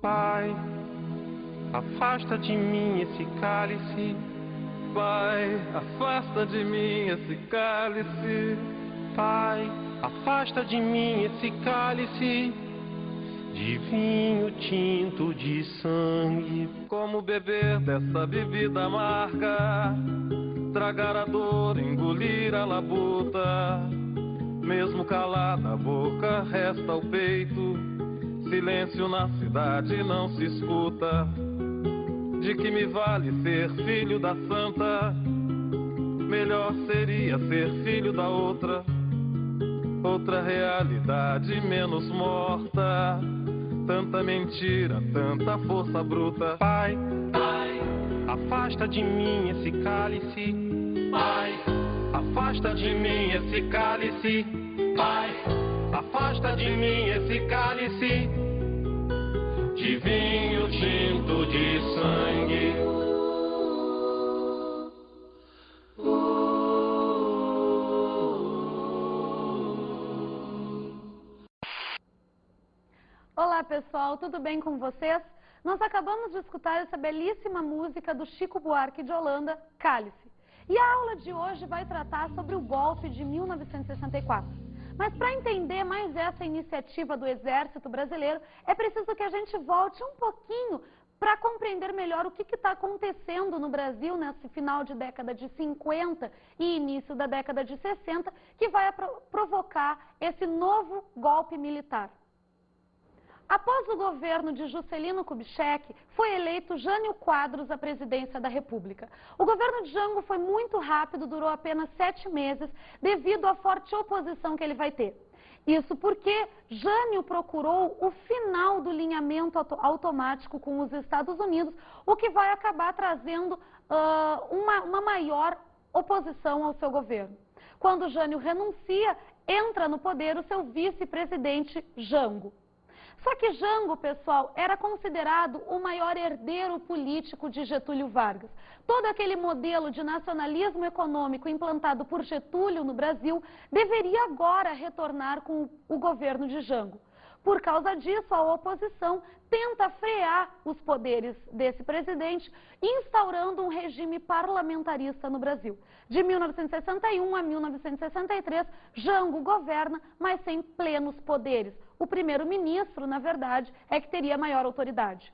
Pai, afasta de mim esse cálice. Pai, afasta de mim esse cálice. Pai, afasta de mim esse cálice de vinho tinto de sangue. Como beber dessa bebida amarga, tragar a dor, engolir a labuta. Mesmo calada a boca, resta o peito. Silêncio na cidade não se escuta. De que me vale ser filho da santa? Melhor seria ser filho da outra. Outra realidade menos morta. Tanta mentira, tanta força bruta. Pai, afasta de mim esse cálice. Pai, afasta de mim esse cálice. Pai, afasta de mim esse cálice de vinho tinto de sangue. Olá pessoal, tudo bem com vocês? Nós acabamos de escutar essa belíssima música do Chico Buarque de Holanda, Cálice. E a aula de hoje vai tratar sobre o golpe de 1964. Mas para entender mais essa iniciativa do Exército Brasileiro, é preciso que a gente volte um pouquinho para compreender melhor o que está acontecendo no Brasil nesse final de década de 50 e início da década de 60, que vai provocar esse novo golpe militar. Após o governo de Juscelino Kubitschek, foi eleito Jânio Quadros à presidência da República. O governo de Jango foi muito rápido, durou apenas 7 meses, devido à forte oposição que ele vai ter. Isso porque Jânio procurou o final do alinhamento automático com os Estados Unidos, o que vai acabar trazendo uma maior oposição ao seu governo. Quando Jânio renuncia, entra no poder o seu vice-presidente Jango. Só que Jango, pessoal, era considerado o maior herdeiro político de Getúlio Vargas. Todo aquele modelo de nacionalismo econômico implantado por Getúlio no Brasil deveria agora retornar com o governo de Jango. Por causa disso, a oposição tenta frear os poderes desse presidente, instaurando um regime parlamentarista no Brasil. De 1961 a 1963, Jango governa, mas sem plenos poderes. O primeiro-ministro, na verdade, é que teria maior autoridade.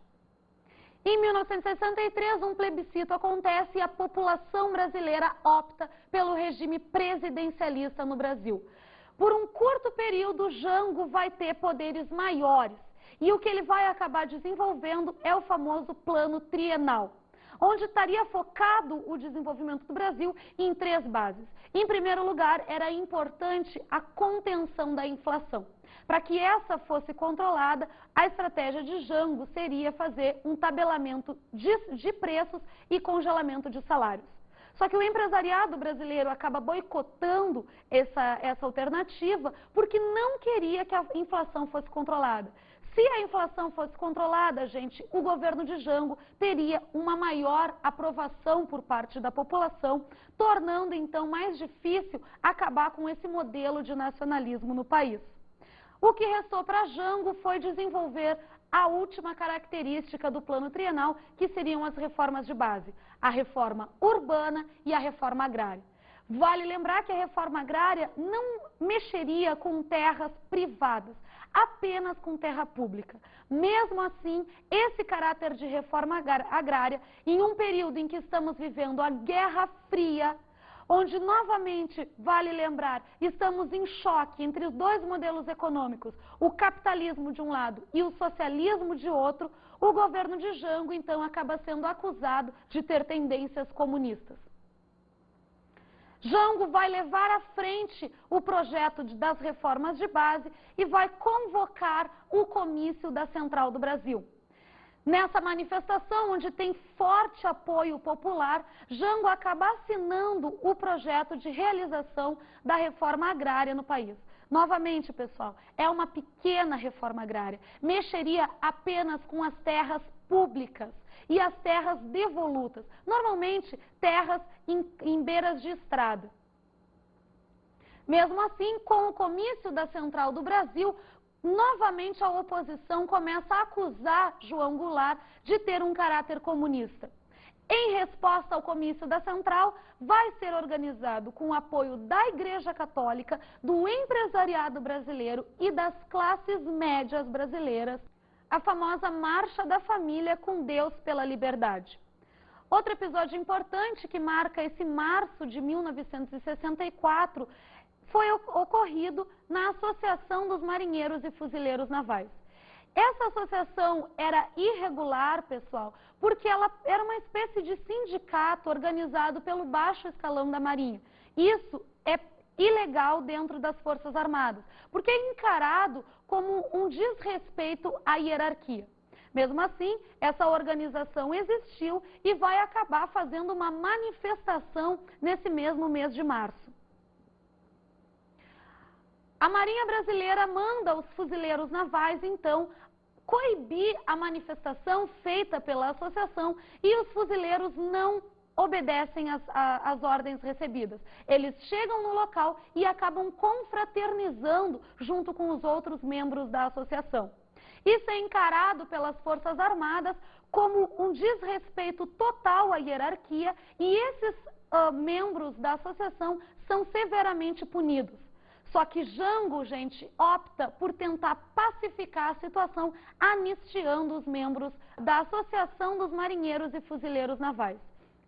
Em 1963, um plebiscito acontece e a população brasileira opta pelo regime presidencialista no Brasil. Por um curto período, Jango vai ter poderes maiores. E o que ele vai acabar desenvolvendo é o famoso Plano Trienal, onde estaria focado o desenvolvimento do Brasil em 3 bases. Em primeiro lugar, era importante a contenção da inflação. Para que essa fosse controlada, a estratégia de Jango seria fazer um tabelamento de preços e congelamento de salários. Só que o empresariado brasileiro acaba boicotando essa alternativa porque não queria que a inflação fosse controlada. Se a inflação fosse controlada, gente, o governo de Jango teria uma maior aprovação por parte da população, tornando então mais difícil acabar com esse modelo de nacionalismo no país. O que restou para Jango foi desenvolver a última característica do Plano Trienal, que seriam as reformas de base, a reforma urbana e a reforma agrária. Vale lembrar que a reforma agrária não mexeria com terras privadas, apenas com terra pública. Mesmo assim, esse caráter de reforma agrária, em um período em que estamos vivendo a Guerra Fria, onde, novamente, vale lembrar, estamos em choque entre os 2 modelos econômicos, o capitalismo de um lado e o socialismo de outro, o governo de Jango, então, acaba sendo acusado de ter tendências comunistas. Jango vai levar à frente o projeto das reformas de base e vai convocar o comício da Central do Brasil. Nessa manifestação, onde tem forte apoio popular, Jango acaba assinando o projeto de realização da reforma agrária no país. Novamente, pessoal, é uma pequena reforma agrária. Mexeria apenas com as terras públicas e as terras devolutas, normalmente terras em beiras de estrada. Mesmo assim, com o comício da Central do Brasil, novamente a oposição começa a acusar João Goulart de ter um caráter comunista. Em resposta ao comício da Central, vai ser organizado com o apoio da Igreja Católica, do empresariado brasileiro e das classes médias brasileiras, a famosa Marcha da Família com Deus pela Liberdade. Outro episódio importante que marca esse março de 1964 foi ocorrido na Associação dos Marinheiros e Fuzileiros Navais. Essa associação era irregular, pessoal, porque ela era uma espécie de sindicato organizado pelo baixo escalão da Marinha. Isso é ilegal dentro das Forças Armadas, porque é encarado como um desrespeito à hierarquia. Mesmo assim, essa organização existiu e vai acabar fazendo uma manifestação nesse mesmo mês de março. A Marinha Brasileira manda os fuzileiros navais, então, coibir a manifestação feita pela associação e os fuzileiros não obedecem às ordens recebidas. Eles chegam no local e acabam confraternizando junto com os outros membros da associação. Isso é encarado pelas Forças Armadas como um desrespeito total à hierarquia e esses membros da associação são severamente punidos. Só que Jango, gente, opta por tentar pacificar a situação, anistiando os membros da Associação dos Marinheiros e Fuzileiros Navais.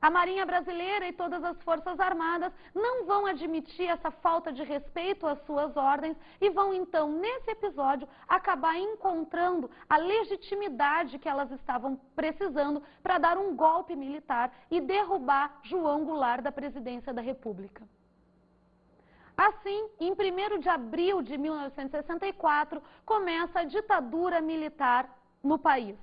A Marinha Brasileira e todas as Forças Armadas não vão admitir essa falta de respeito às suas ordens e vão, então, nesse episódio, acabar encontrando a legitimidade que elas estavam precisando para dar um golpe militar e derrubar João Goulart da presidência da República. Assim, em 1º de abril de 1964, começa a ditadura militar no país.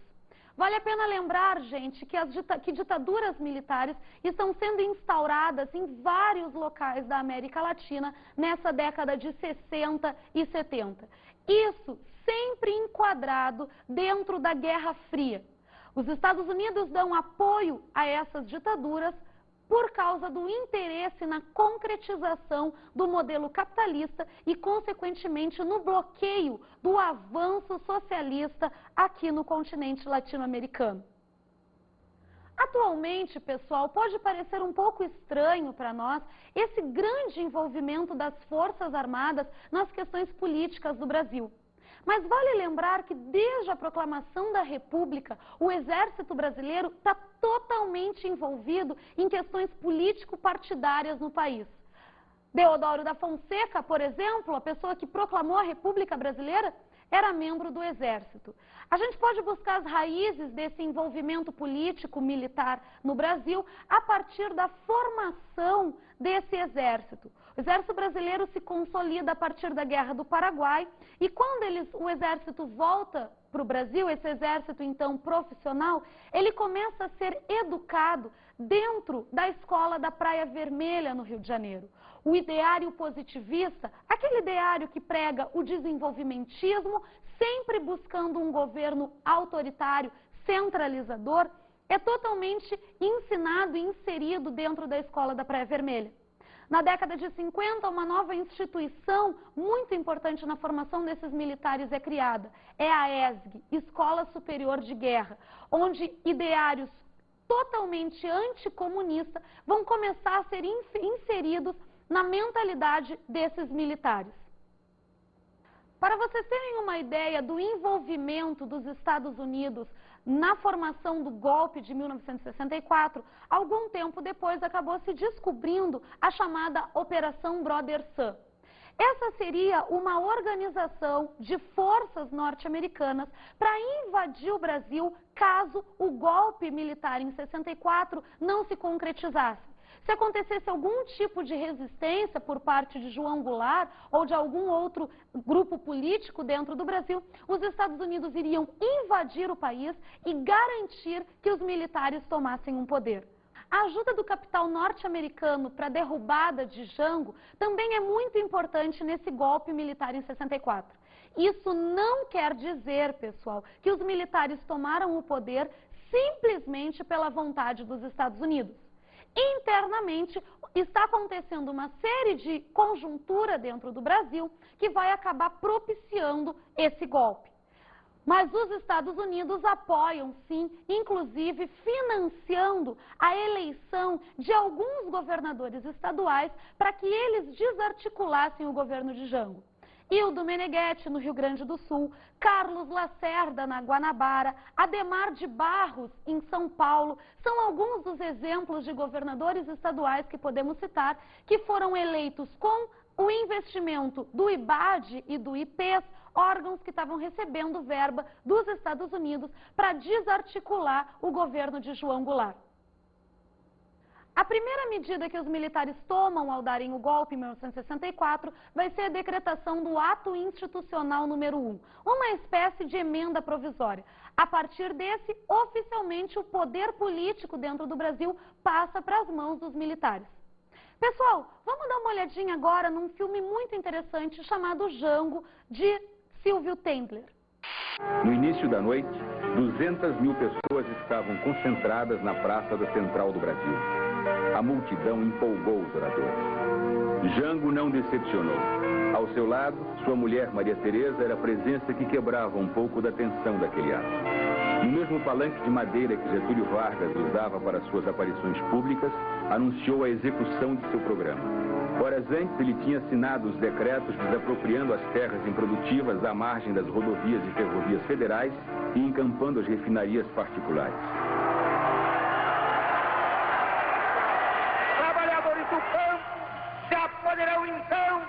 Vale a pena lembrar, gente, que ditaduras militares estão sendo instauradas em vários locais da América Latina nessa década de 60 e 70. Isso sempre enquadrado dentro da Guerra Fria. Os Estados Unidos dão apoio a essas ditaduras por causa do interesse na concretização do modelo capitalista e, consequentemente, no bloqueio do avanço socialista aqui no continente latino-americano. Atualmente, pessoal, pode parecer um pouco estranho para nós esse grande envolvimento das Forças Armadas nas questões políticas do Brasil. Mas vale lembrar que desde a proclamação da República, o Exército Brasileiro está totalmente envolvido em questões político-partidárias no país. Deodoro da Fonseca, por exemplo, a pessoa que proclamou a República Brasileira, era membro do Exército. A gente pode buscar as raízes desse envolvimento político-militar no Brasil a partir da formação desse exército. O Exército Brasileiro se consolida a partir da Guerra do Paraguai e quando o exército volta para o Brasil, esse exército então profissional, ele começa a ser educado dentro da escola da Praia Vermelha, no Rio de Janeiro. O ideário positivista, aquele ideário que prega o desenvolvimentismo, sempre buscando um governo autoritário, centralizador, é totalmente ensinado e inserido dentro da escola da Praia Vermelha. Na década de 50, uma nova instituição muito importante na formação desses militares é criada. É a ESG, Escola Superior de Guerra, onde ideários totalmente anticomunistas vão começar a ser inseridos na mentalidade desses militares. Para vocês terem uma ideia do envolvimento dos Estados Unidos na formação do golpe de 1964, algum tempo depois acabou se descobrindo a chamada Operação Brother Sun. Essa seria uma organização de forças norte-americanas para invadir o Brasil caso o golpe militar em 64 não se concretizasse. Se acontecesse algum tipo de resistência por parte de João Goulart ou de algum outro grupo político dentro do Brasil, os Estados Unidos iriam invadir o país e garantir que os militares tomassem um poder. A ajuda do capital norte-americano para a derrubada de Jango também é muito importante nesse golpe militar em 64. Isso não quer dizer, pessoal, que os militares tomaram o poder simplesmente pela vontade dos Estados Unidos. internamente está acontecendo uma série de conjuntura dentro do Brasil que vai acabar propiciando esse golpe. Mas os Estados Unidos apoiam, sim, inclusive financiando a eleição de alguns governadores estaduais para que eles desarticulassem o governo de Jango. Hildo Meneghetti, no Rio Grande do Sul, Carlos Lacerda, na Guanabara, Adhemar de Barros, em São Paulo, são alguns dos exemplos de governadores estaduais que podemos citar, que foram eleitos com o investimento do IBAD e do IPES, órgãos que estavam recebendo verba dos Estados Unidos para desarticular o governo de João Goulart. A primeira medida que os militares tomam ao darem o golpe em 1964 vai ser a decretação do Ato Institucional número 1, uma espécie de emenda provisória. A partir desse, oficialmente, o poder político dentro do Brasil passa para as mãos dos militares. Pessoal, vamos dar uma olhadinha agora num filme muito interessante chamado Jango, de Silvio Tendler. No início da noite, 200.000 pessoas estavam concentradas na Praça da Central do Brasil. A multidão empolgou os oradores. Jango não decepcionou. Ao seu lado, sua mulher Maria Teresa era a presença que quebrava um pouco da tensão daquele ato. No mesmo palanque de madeira que Getúlio Vargas usava para suas aparições públicas, anunciou a execução de seu programa. Horas antes, ele tinha assinado os decretos desapropriando as terras improdutivas à margem das rodovias e ferrovias federais e encampando as refinarias particulares. Trabalhadores do campo já poderão então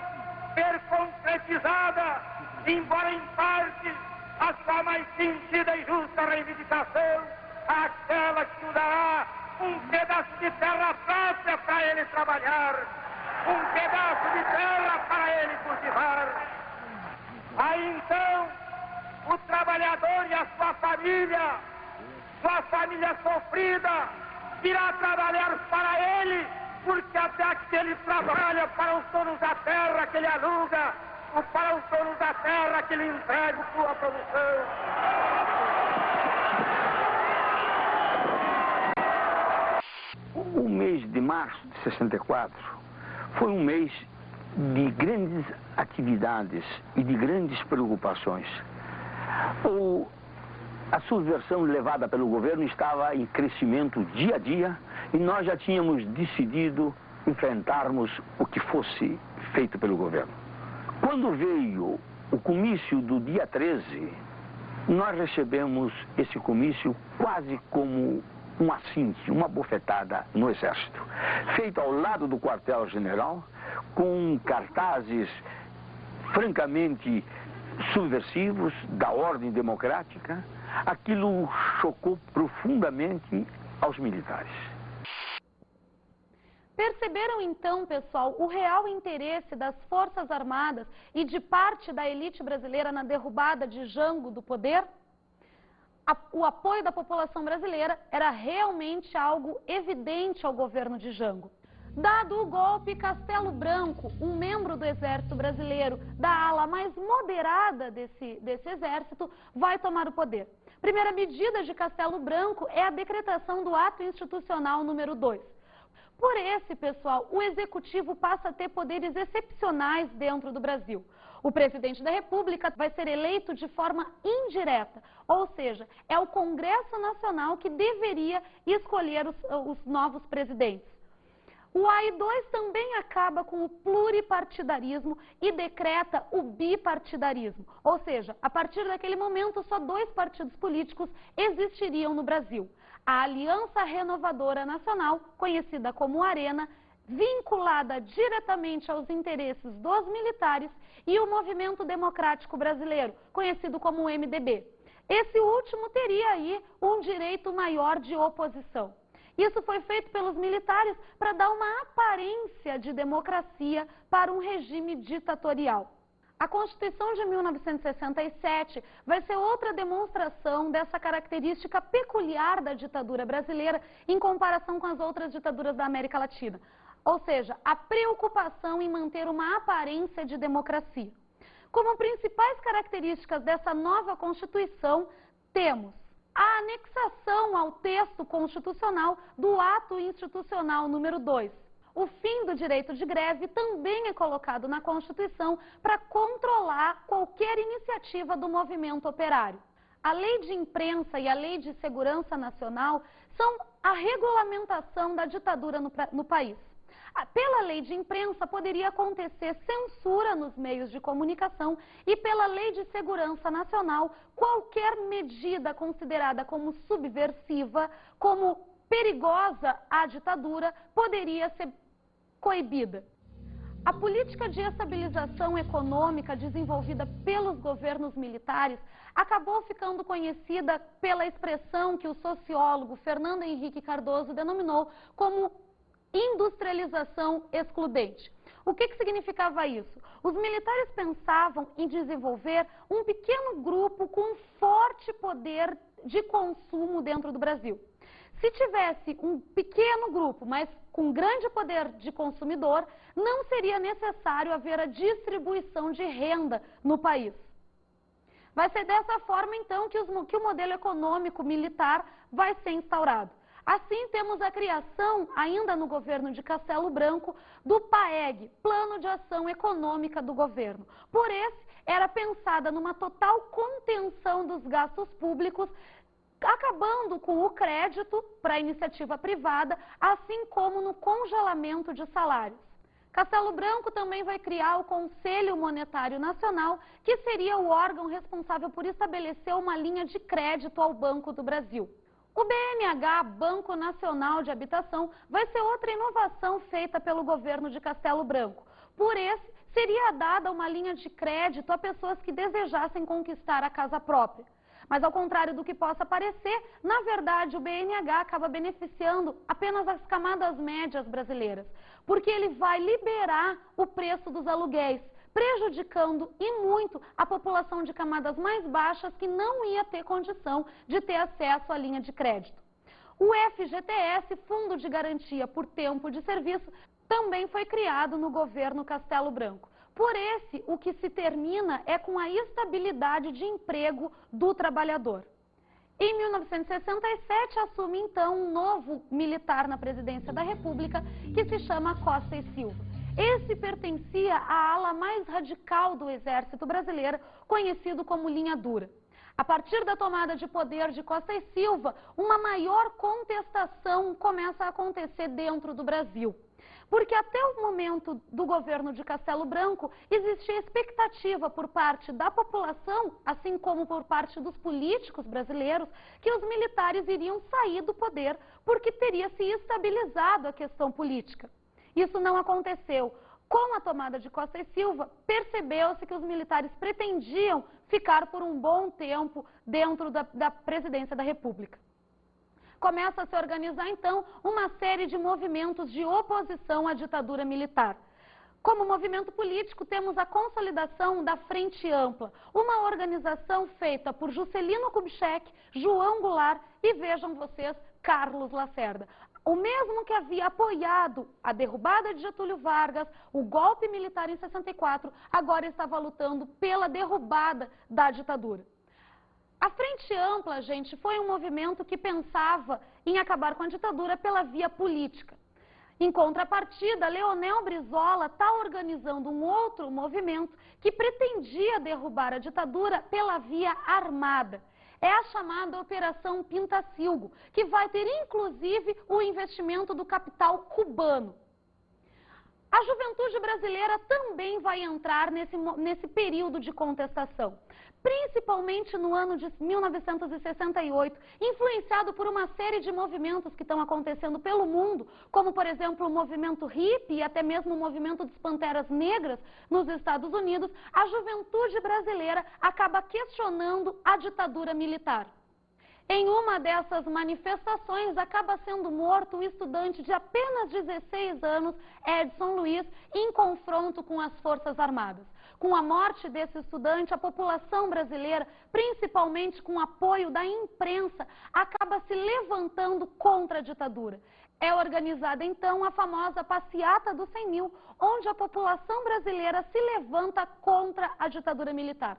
ver concretizada, embora em parte, a sua mais sentida e justa reivindicação, aquela que nos dará um pedaço de terra própria para ele trabalhar, um pedaço de terra para ele cultivar. Aí então, o trabalhador e a sua família sofrida, irá trabalhar para ele, porque até que ele trabalha para os donos da terra que ele aluga, ou para os donos da terra que ele entrega sua produção. O mês de março de 64 foi um mês de grandes atividades e de grandes preocupações. A subversão levada pelo governo estava em crescimento dia a dia e nós já tínhamos decidido enfrentarmos o que fosse feito pelo governo. Quando veio o comício do dia 13, nós recebemos esse comício quase como um assinte, uma bofetada no Exército, feito ao lado do quartel-general, com cartazes francamente subversivos da ordem democrática. Aquilo chocou profundamente aos militares. Perceberam então, pessoal, o real interesse das Forças Armadas e de parte da elite brasileira na derrubada de Jango do poder? O apoio da população brasileira era realmente algo evidente ao governo de Jango. Dado o golpe, Castelo Branco, um membro do Exército Brasileiro, da ala mais moderada desse exército, vai tomar o poder. Primeira medida de Castelo Branco é a decretação do Ato Institucional número 2. Por esse, pessoal, o Executivo passa a ter poderes excepcionais dentro do Brasil. O presidente da República vai ser eleito de forma indireta, ou seja, é o Congresso Nacional que deveria escolher os novos presidentes. O AI-2 também acaba com o pluripartidarismo e decreta o bipartidarismo, ou seja, a partir daquele momento só 2 partidos políticos existiriam no Brasil. A Aliança Renovadora Nacional, conhecida como Arena, vinculada diretamente aos interesses dos militares, e o Movimento Democrático Brasileiro, conhecido como MDB. Esse último teria aí um direito maior de oposição. Isso foi feito pelos militares para dar uma aparência de democracia para um regime ditatorial. A Constituição de 1967 vai ser outra demonstração dessa característica peculiar da ditadura brasileira em comparação com as outras ditaduras da América Latina. Ou seja, a preocupação em manter uma aparência de democracia. Como principais características dessa nova Constituição, temos a anexação ao texto constitucional do Ato Institucional número 2. O fim do direito de greve também é colocado na Constituição para controlar qualquer iniciativa do movimento operário. A Lei de Imprensa e a Lei de Segurança Nacional são a regulamentação da ditadura no país. Pela Lei de Imprensa poderia acontecer censura nos meios de comunicação e pela Lei de Segurança Nacional qualquer medida considerada como subversiva, como perigosa à ditadura, poderia ser coibida. A política de estabilização econômica desenvolvida pelos governos militares acabou ficando conhecida pela expressão que o sociólogo Fernando Henrique Cardoso denominou como industrialização excludente. O que significava isso? Os militares pensavam em desenvolver um pequeno grupo com forte poder de consumo dentro do Brasil. Se tivesse um pequeno grupo, mas com grande poder de consumidor, não seria necessário haver a distribuição de renda no país. Vai ser dessa forma, então, que o modelo econômico militar vai ser instaurado. Assim, temos a criação, ainda no governo de Castelo Branco, do PAEG, Plano de Ação Econômica do Governo. Por esse, era pensada numa total contenção dos gastos públicos, acabando com o crédito para a iniciativa privada, assim como no congelamento de salários. Castelo Branco também vai criar o Conselho Monetário Nacional, que seria o órgão responsável por estabelecer uma linha de crédito ao Banco do Brasil. O BNH, Banco Nacional de Habitação, vai ser outra inovação feita pelo governo de Castelo Branco. Por esse, seria dada uma linha de crédito a pessoas que desejassem conquistar a casa própria. Mas, ao contrário do que possa parecer, na verdade, o BNH acaba beneficiando apenas as camadas médias brasileiras, porque ele vai liberar o preço dos aluguéis, prejudicando e muito a população de camadas mais baixas que não ia ter condição de ter acesso à linha de crédito. O FGTS, Fundo de Garantia por Tempo de Serviço, também foi criado no governo Castelo Branco. Por esse, o que se termina é com a estabilidade de emprego do trabalhador. Em 1967, assume então um novo militar na presidência da República, que se chama Costa e Silva. Esse pertencia à ala mais radical do Exército Brasileiro, conhecido como linha dura. A partir da tomada de poder de Costa e Silva, uma maior contestação começa a acontecer dentro do Brasil. Porque até o momento do governo de Castelo Branco, existia expectativa por parte da população, assim como por parte dos políticos brasileiros, que os militares iriam sair do poder porque teria se estabilizado a questão política. Isso não aconteceu. Com a tomada de Costa e Silva, percebeu-se que os militares pretendiam ficar por um bom tempo dentro da presidência da República. Começa a se organizar, então, uma série de movimentos de oposição à ditadura militar. Como movimento político, temos a consolidação da Frente Ampla, uma organização feita por Juscelino Kubitschek, João Goulart e, vejam vocês, Carlos Lacerda. O mesmo que havia apoiado a derrubada de Getúlio Vargas, o golpe militar em 64, agora estava lutando pela derrubada da ditadura. A Frente Ampla, gente, foi um movimento que pensava em acabar com a ditadura pela via política. Em contrapartida, Leonel Brizola está organizando um outro movimento que pretendia derrubar a ditadura pela via armada. É a chamada Operação Pintacilgo, que vai ter inclusive o investimento do capital cubano. A juventude brasileira também vai entrar nesse período de contestação, principalmente no ano de 1968, influenciado por uma série de movimentos que estão acontecendo pelo mundo, como, por exemplo, o movimento hippie e até mesmo o movimento dos Panteras Negras nos Estados Unidos. A juventude brasileira acaba questionando a ditadura militar. Em uma dessas manifestações, acaba sendo morto um estudante de apenas 16 anos, Edson Luiz, em confronto com as Forças Armadas. Com a morte desse estudante, a população brasileira, principalmente com o apoio da imprensa, acaba se levantando contra a ditadura. É organizada, então, a famosa Passeata dos 100 mil, onde a população brasileira se levanta contra a ditadura militar.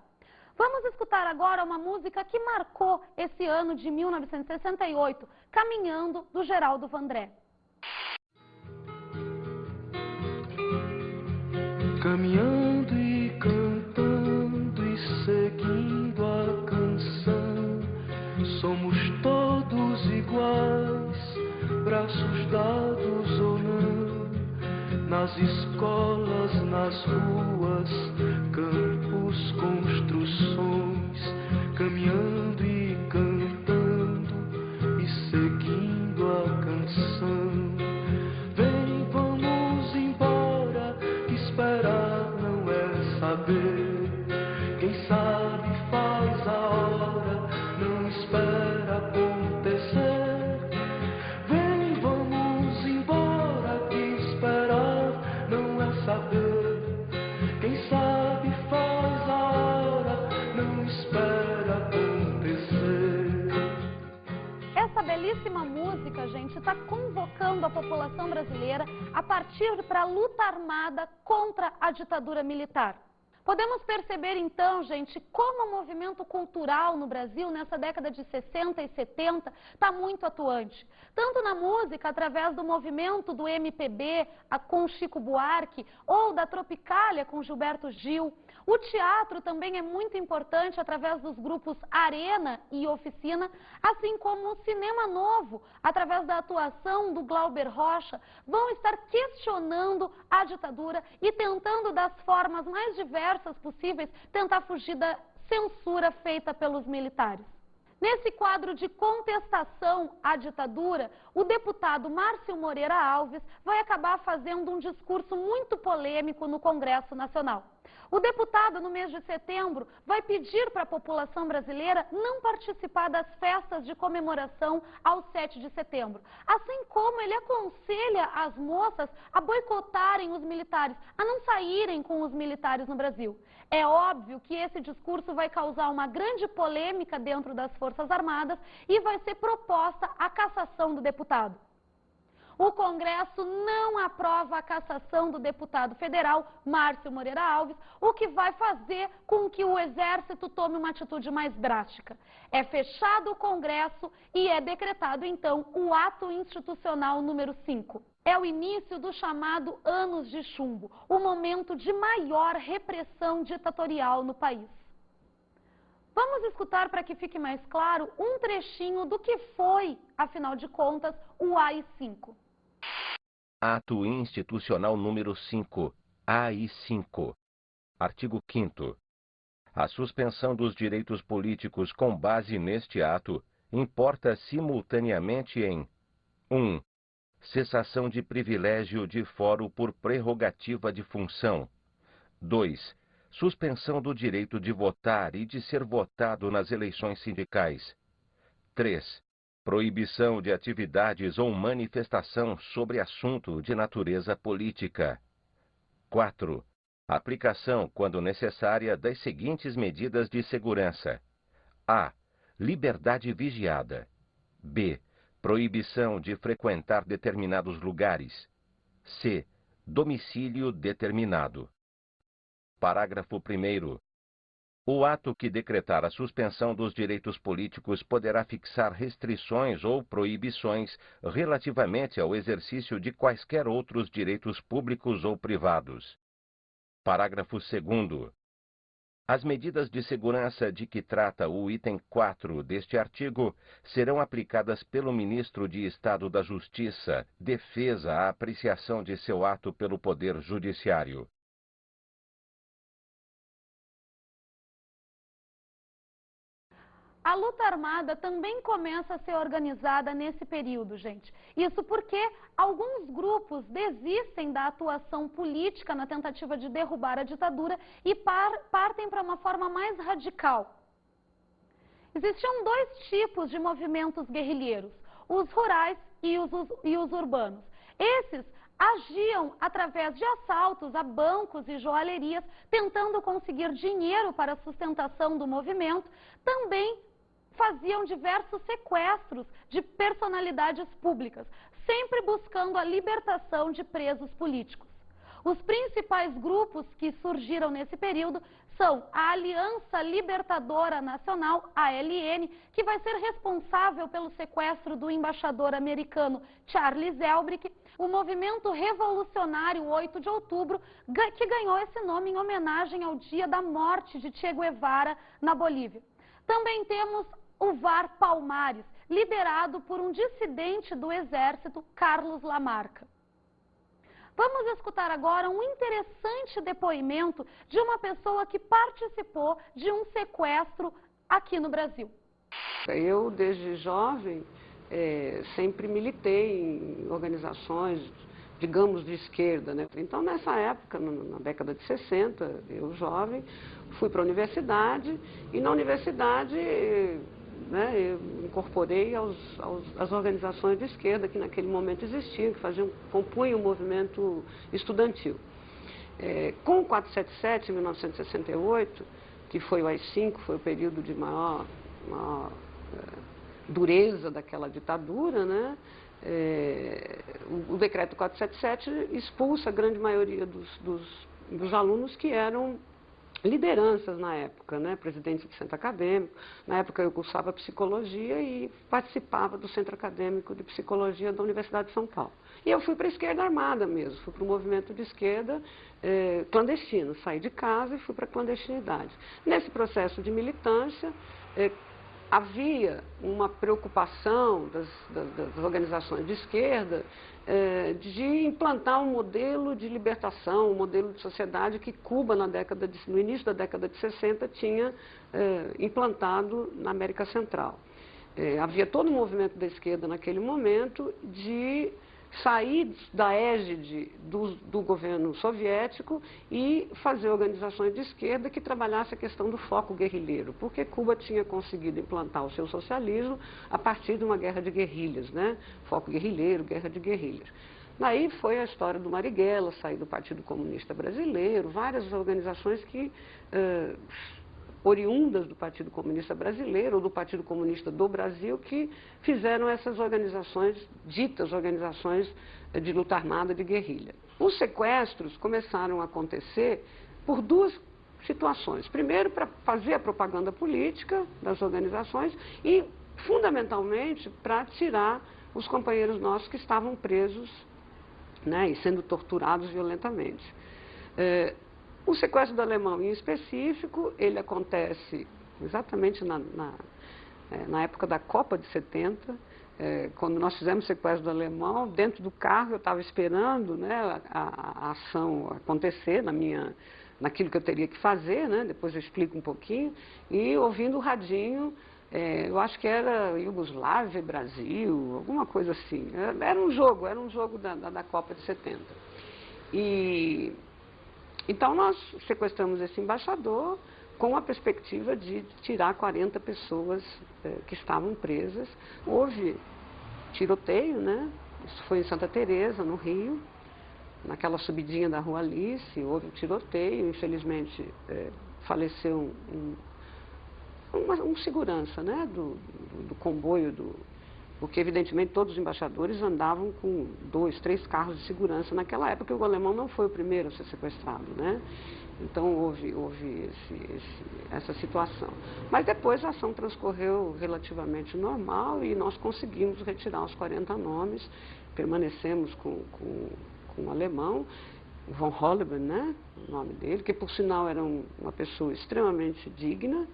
Vamos escutar agora uma música que marcou esse ano de 1968, Caminhando, do Geraldo Vandré. Caminhando e cantando e seguindo a canção, somos todos iguais, braços dados ou não, nas escolas, nas ruas, campos, construções, caminhando e cantando e seguindo a canção. Vem, vamos embora, esperar não é saber, quem sabe faz a hora, não espera acontecer. Vem, vamos embora, que esperar não é saber, quem sabe faz a hora, não espera acontecer. Essa belíssima música, gente, está convocando a população brasileira a partir para a luta armada contra a ditadura militar. Podemos perceber então, gente, como o movimento cultural no Brasil, nessa década de 60 e 70, está muito atuante. Tanto na música, através do movimento do MPB com Chico Buarque, ou da Tropicália com Gilberto Gil. O teatro também é muito importante através dos grupos Arena e Oficina, assim como o cinema novo, através da atuação do Glauber Rocha, vão estar questionando a ditadura e tentando, das formas mais diversas possíveis, tentar fugir da censura feita pelos militares. Nesse quadro de contestação à ditadura, o deputado Márcio Moreira Alves vai acabar fazendo um discurso muito polêmico no Congresso Nacional. O deputado, no mês de setembro, vai pedir para a população brasileira não participar das festas de comemoração ao 7 de setembro. Assim como ele aconselha as moças a boicotarem os militares, a não saírem com os militares no Brasil. É óbvio que esse discurso vai causar uma grande polêmica dentro das Forças Armadas e vai ser proposta a cassação do deputado. O Congresso não aprova a cassação do deputado federal Márcio Moreira Alves, o que vai fazer com que o Exército tome uma atitude mais drástica. É fechado o Congresso e é decretado, então, o ato institucional número 5. É o início do chamado Anos de Chumbo, o momento de maior repressão ditatorial no país. Vamos escutar, para que fique mais claro, um trechinho do que foi, afinal de contas, o AI-5. Ato Institucional número 5, AI-5. Artigo 5º. A suspensão dos direitos políticos com base neste ato importa simultaneamente em 1. Cessação de privilégio de foro por prerrogativa de função. 2. Suspensão do direito de votar e de ser votado nas eleições sindicais. 3. Proibição de atividades ou manifestação sobre assunto de natureza política. 4. Aplicação, quando necessária, das seguintes medidas de segurança. A. Liberdade vigiada. B. Proibição de frequentar determinados lugares. C. Domicílio determinado. Parágrafo 1º. O ato que decretar a suspensão dos direitos políticos poderá fixar restrições ou proibições relativamente ao exercício de quaisquer outros direitos públicos ou privados. Parágrafo 2º. As medidas de segurança de que trata o item 4 deste artigo serão aplicadas pelo Ministro de Estado da Justiça, defesa à apreciação de seu ato pelo Poder Judiciário. A luta armada também começa a ser organizada nesse período, gente. Isso porque alguns grupos desistem da atuação política na tentativa de derrubar a ditadura e partem para uma forma mais radical. Existiam dois tipos de movimentos guerrilheiros, os rurais e os urbanos. Esses agiam através de assaltos a bancos e joalherias, tentando conseguir dinheiro para a sustentação do movimento. Também faziam diversos sequestros de personalidades públicas, sempre buscando a libertação de presos políticos. Os principais grupos que surgiram nesse período são a Aliança Libertadora Nacional, ALN, que vai ser responsável pelo sequestro do embaixador americano Charles Elbrick, o Movimento Revolucionário 8 de Outubro, que ganhou esse nome em homenagem ao dia da morte de Che Guevara na Bolívia. Também temos o VAR Palmares, liderado por um dissidente do Exército, Carlos Lamarca. Vamos escutar agora um interessante depoimento de uma pessoa que participou de um sequestro aqui no Brasil. Eu, desde jovem, sempre militei em organizações, digamos, de esquerda, né? Então, nessa época, na década de 60, eu, jovem, fui para a universidade e na universidade, né, eu incorporei às organizações de esquerda que naquele momento existiam, que compunham o movimento estudantil. Com o 477, em 1968, que foi o AI-5, foi o período de maior dureza daquela ditadura, né? O decreto 477 expulsa a grande maioria dos alunos que eram lideranças na época, né? Presidente do centro acadêmico. Na época eu cursava psicologia e participava do centro acadêmico de psicologia da Universidade de São Paulo. E eu fui para a esquerda armada mesmo, fui para o movimento de esquerda clandestino, saí de casa e fui para a clandestinidade. Nesse processo de militância, havia uma preocupação das organizações de esquerda de implantar um modelo de libertação, um modelo de sociedade que Cuba, no início da década de 60, tinha implantado na América Central. Havia todo um movimento da esquerda naquele momento de sair da égide do governo soviético e fazer organizações de esquerda que trabalhassem a questão do foco guerrilheiro, porque Cuba tinha conseguido implantar o seu socialismo a partir de uma guerra de guerrilhas, né? Foco guerrilheiro, guerra de guerrilhas. Daí foi a história do Marighella, sair do Partido Comunista Brasileiro, várias organizações que oriundas do Partido Comunista Brasileiro ou do Partido Comunista do Brasil que fizeram essas organizações, ditas organizações de luta armada de guerrilha. Os sequestros começaram a acontecer por duas situações. Primeiro, para fazer a propaganda política das organizações e, fundamentalmente, para tirar os companheiros nossos que estavam presos, né, e sendo torturados violentamente. O sequestro do alemão, em específico, ele acontece exatamente na época da Copa de 70, quando nós fizemos o sequestro do alemão. Dentro do carro eu estava esperando, né, a ação acontecer naquilo que eu teria que fazer, né, depois eu explico um pouquinho, e ouvindo o radinho, eu acho que era Iugoslávia, Brasil, alguma coisa assim. Era um jogo da Copa de 70. Então, nós sequestramos esse embaixador com a perspectiva de tirar 40 pessoas que estavam presas. Houve tiroteio, né? Isso foi em Santa Teresa, no Rio, naquela subidinha da Rua Alice, houve um tiroteio. Infelizmente, faleceu um segurança, né? do comboio, porque, evidentemente, todos os embaixadores andavam com 2, 3 carros de segurança naquela época, e o alemão não foi o primeiro a ser sequestrado, né? Então, houve essa situação. Mas depois a ação transcorreu relativamente normal e nós conseguimos retirar os 40 nomes, permanecemos com o alemão, von Holleben, né? O nome dele, que, por sinal, era uma pessoa extremamente digna,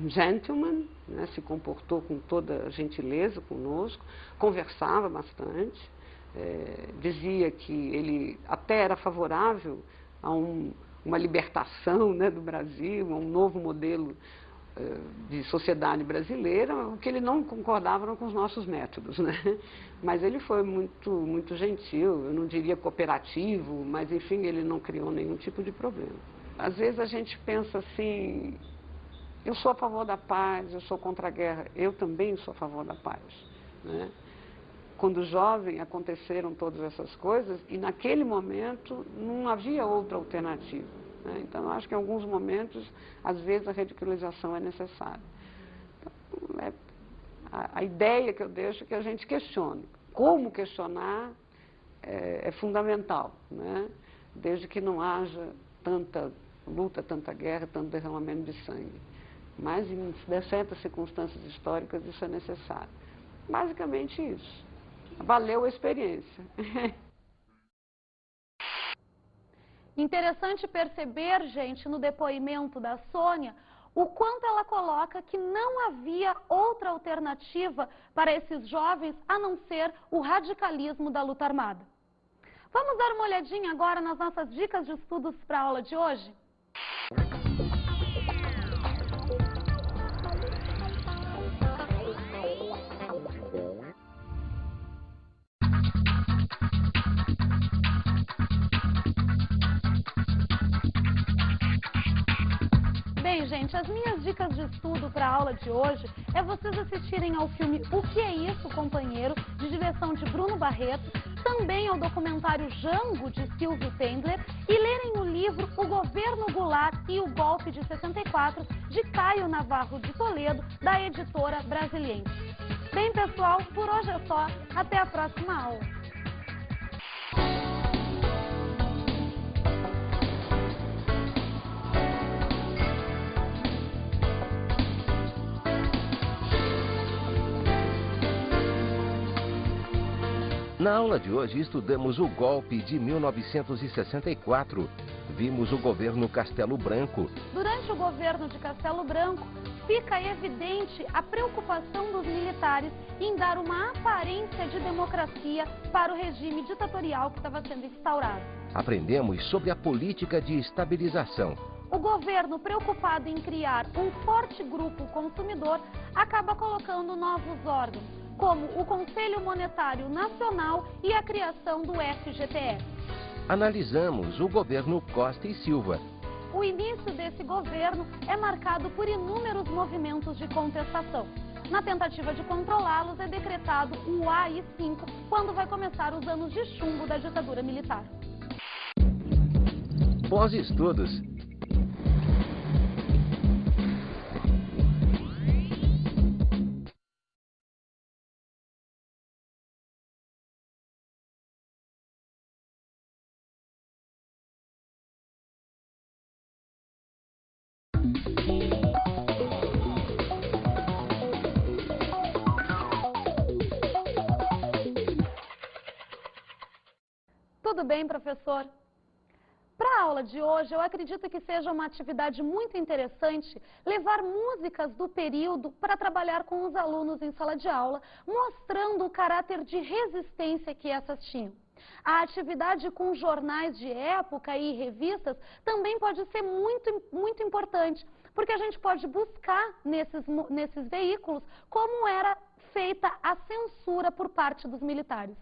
um gentleman, né, se comportou com toda gentileza conosco, conversava bastante, dizia que ele até era favorável a uma libertação, né, do Brasil, a um novo modelo de sociedade brasileira. O que ele não concordava eram com os nossos métodos, né? Mas ele foi muito gentil, eu não diria cooperativo, mas enfim, ele não criou nenhum tipo de problema. Às vezes a gente pensa assim, eu sou a favor da paz, eu sou contra a guerra, eu também sou a favor da paz, né? Quando jovem aconteceram todas essas coisas e naquele momento não havia outra alternativa, né? Então eu acho que em alguns momentos, às vezes a ridicularização é necessária. Então, a ideia que eu deixo é que a gente questione. Como questionar é fundamental, né? Desde que não haja tanta luta, tanta guerra, tanto derramamento de sangue. Mas em certas circunstâncias históricas isso é necessário. Basicamente isso. Valeu a experiência. Interessante perceber, gente, no depoimento da Sônia, o quanto ela coloca que não havia outra alternativa para esses jovens a não ser o radicalismo da luta armada. Vamos dar uma olhadinha agora nas nossas dicas de estudos para a aula de hoje? Bem, gente, as minhas dicas de estudo para a aula de hoje é vocês assistirem ao filme O Que é Isso, Companheiro, de direção de Bruno Barreto, também ao documentário Jango, de Silvio Tendler, e lerem o livro O Governo Goulart e o Golpe de 64, de Caio Navarro de Toledo, da editora Brasiliense. Bem, pessoal, por hoje é só. Até a próxima aula. Na aula de hoje estudamos o golpe de 1964. Vimos o governo Castelo Branco. Durante o governo de Castelo Branco, fica evidente a preocupação dos militares em dar uma aparência de democracia para o regime ditatorial que estava sendo instaurado. Aprendemos sobre a política de estabilização. O governo, preocupado em criar um forte grupo consumidor, acaba colocando novos órgãos, como o Conselho Monetário Nacional e a criação do FGTS. Analisamos o governo Costa e Silva. O início desse governo é marcado por inúmeros movimentos de contestação. Na tentativa de controlá-los, é decretado o AI-5, quando vai começar os anos de chumbo da ditadura militar. Pós-estudos. Tudo bem, professor? Para a aula de hoje, eu acredito que seja uma atividade muito interessante levar músicas do período para trabalhar com os alunos em sala de aula, mostrando o caráter de resistência que essas tinham. A atividade com jornais de época e revistas também pode ser muito importante, porque a gente pode buscar nesses veículos como era feita a censura por parte dos militares.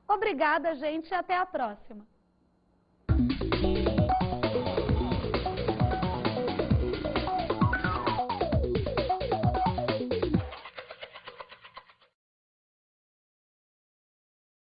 Obrigada, gente, e até a próxima.